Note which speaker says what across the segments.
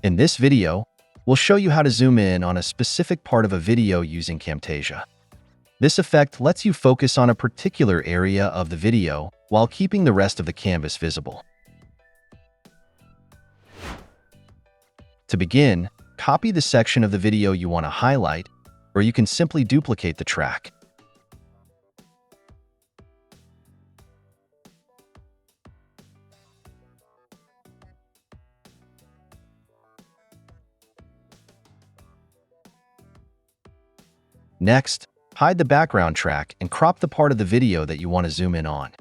Speaker 1: In this video, we'll show you how to zoom in on a specific part of a video using Camtasia. This effect lets you focus on a particular area of the video while keeping the rest of the canvas visible. To begin, copy the section of the video you want to highlight, or you can simply duplicate the track. Next, hide the background track and crop the part of the video that you want to zoom in on.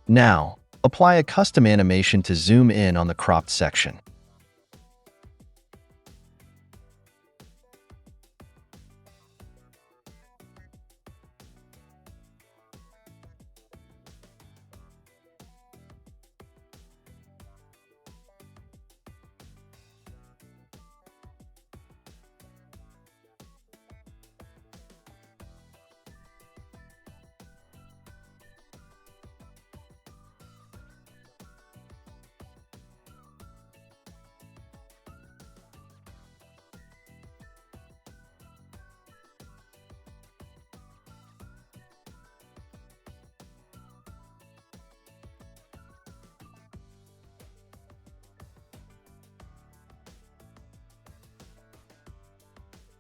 Speaker 1: Now, apply a custom animation to zoom in on the cropped section.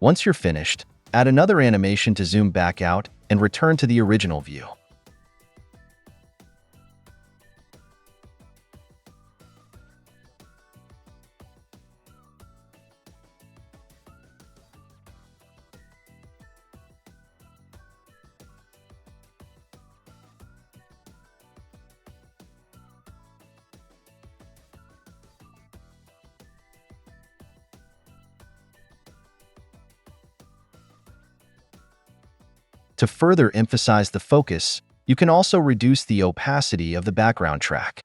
Speaker 1: Once you're finished, add another animation to zoom back out and return to the original view. To further emphasize the focus, you can also reduce the opacity of the background track.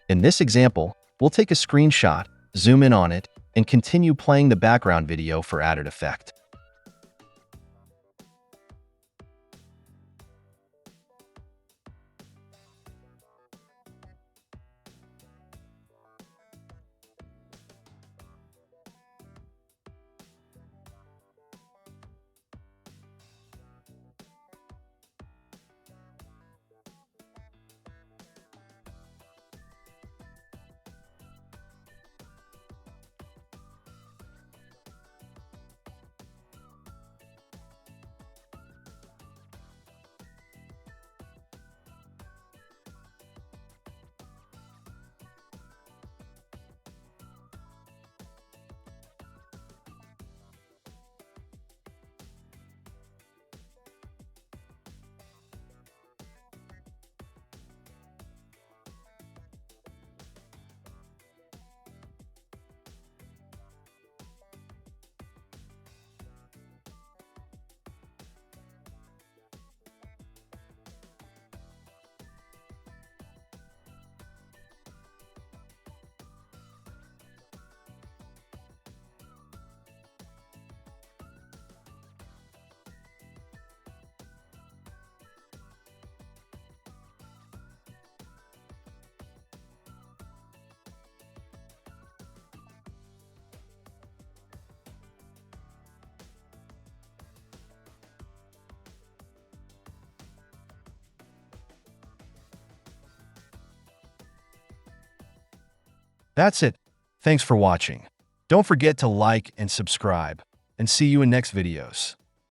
Speaker 1: In this example, we'll take a screenshot, zoom in on it, and continue playing the background video for added effect. That's it. Thanks for watching. Don't forget to like and subscribe, and see you in next videos.